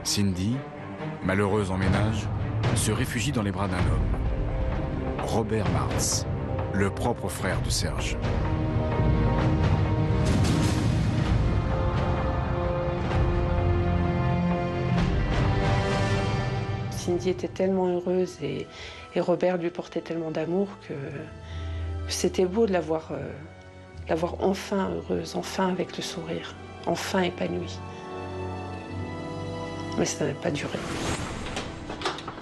Cindy, malheureuse en ménage, se réfugie dans les bras d'un homme. Robert Martz, le propre frère de Serge. Cindy était tellement heureuse et Robert lui portait tellement d'amour que c'était beau de la voir enfin heureuse, enfin avec le sourire, enfin épanouie. Mais ça n'a pas duré.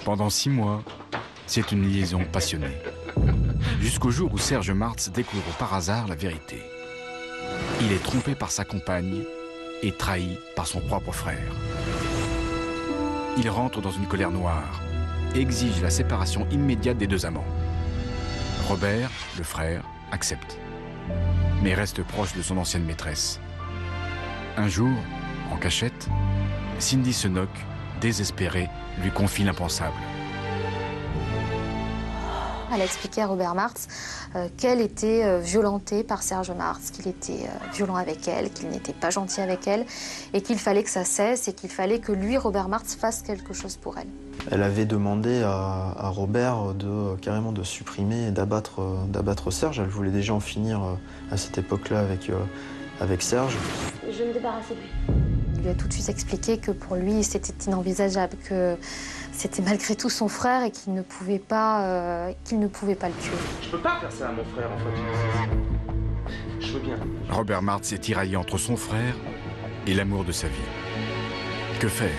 Pendant 6 mois, c'est une liaison passionnée. Jusqu'au jour où Serge Martz découvre par hasard la vérité. Il est trompé par sa compagne et trahi par son propre frère. Il rentre dans une colère noire et exige la séparation immédiate des 2 amants. Robert, le frère, accepte, mais reste proche de son ancienne maîtresse. Un jour, en cachette, Cindy Senoc, désespérée, lui confie l'impensable. Elle a expliqué à Robert Martz qu'elle était violentée par Serge Martz, qu'il était violent avec elle, qu'il n'était pas gentil avec elle, et qu'il fallait que ça cesse, et qu'il fallait que lui, Robert Martz, fasse quelque chose pour elle. Elle avait demandé à Robert carrément de supprimer et d'abattre Serge. Elle voulait déjà en finir à cette époque-là avec Serge. Je vais me débarrasser de lui. Il lui a tout de suite expliqué que pour lui, c'était inenvisageable, que c'était malgré tout son frère et qu'il ne pouvait pas le tuer. Je peux pas faire ça à mon frère, en fait. Je veux bien. Robert Martz est tiraillé entre son frère et l'amour de sa vie. Que faire?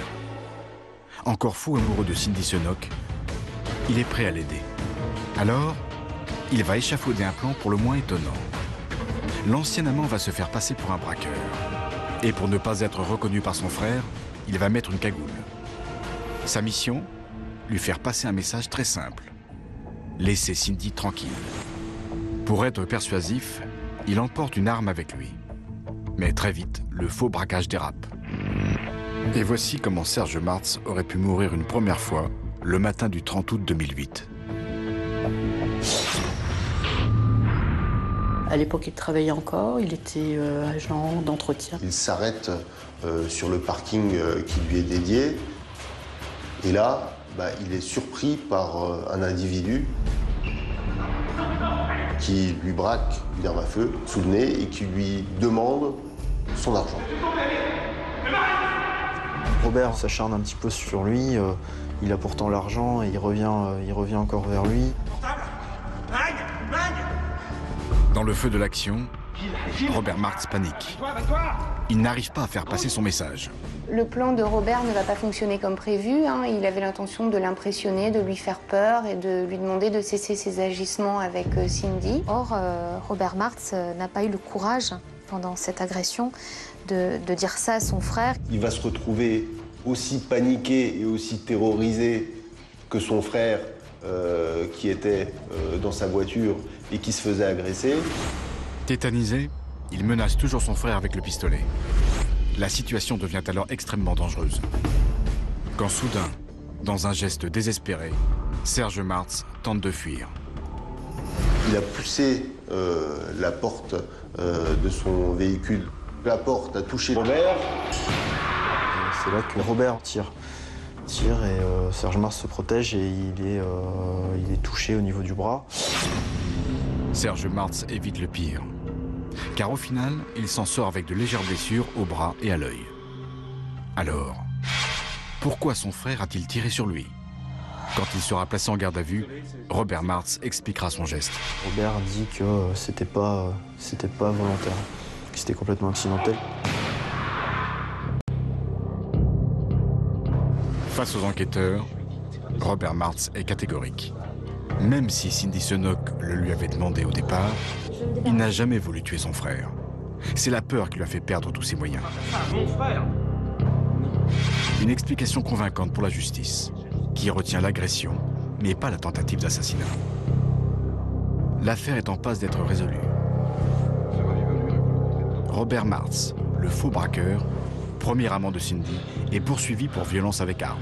Encore fou amoureux de Cindy Senoc, il est prêt à l'aider. Alors, il va échafauder un plan pour le moins étonnant. L'ancien amant va se faire passer pour un braqueur. Et pour ne pas être reconnu par son frère, il va mettre une cagoule. Sa mission, lui faire passer un message très simple. Laisser Cindy tranquille. Pour être persuasif, il emporte une arme avec lui. Mais très vite, le faux braquage dérape. Et voici comment Serge Martz aurait pu mourir une première fois le matin du 30 août 2008. À l'époque, il travaillait encore, il était agent d'entretien. Il s'arrête sur le parking qui lui est dédié. Et là, il est surpris par un individu qui lui braque une arme à feu sous le nez et qui lui demande son argent. Robert s'acharne un petit peu sur lui. Il a pourtant l'argent et il revient encore vers lui. Dans le feu de l'action, Robert Martz panique. Il n'arrive pas à faire passer son message. Le plan de Robert ne va pas fonctionner comme prévu. Il avait l'intention de l'impressionner, de lui faire peur et de lui demander de cesser ses agissements avec Cindy. Or, Robert Martz n'a pas eu le courage, pendant cette agression, de dire ça à son frère. Il va se retrouver aussi paniqué et aussi terrorisé que son frère qui était dans sa voiture et qui se faisait agresser. Tétanisé, il menace toujours son frère avec le pistolet. La situation devient alors extrêmement dangereuse. Quand soudain, dans un geste désespéré, Serge Martz tente de fuir. Il a poussé la porte de son véhicule. La porte a touché Robert. C'est là que Robert tire et Serge Martz se protège et il est touché au niveau du bras. Serge Martz évite le pire. Car au final, il s'en sort avec de légères blessures au bras et à l'œil. Alors, pourquoi son frère a-t-il tiré sur lui? Quand il sera placé en garde à vue, Robert Martz expliquera son geste. Robert dit que c'était pas volontaire, que c'était complètement accidentel. Face aux enquêteurs, Robert Martz est catégorique. Même si Cindy Senoc le lui avait demandé au départ, il n'a jamais voulu tuer son frère. C'est la peur qui lui a fait perdre tous ses moyens. Mon frère! Une explication convaincante pour la justice, qui retient l'agression, mais pas la tentative d'assassinat. L'affaire est en passe d'être résolue. Robert Martz, le faux braqueur, premier amant de Cindy, est poursuivi pour violence avec arme.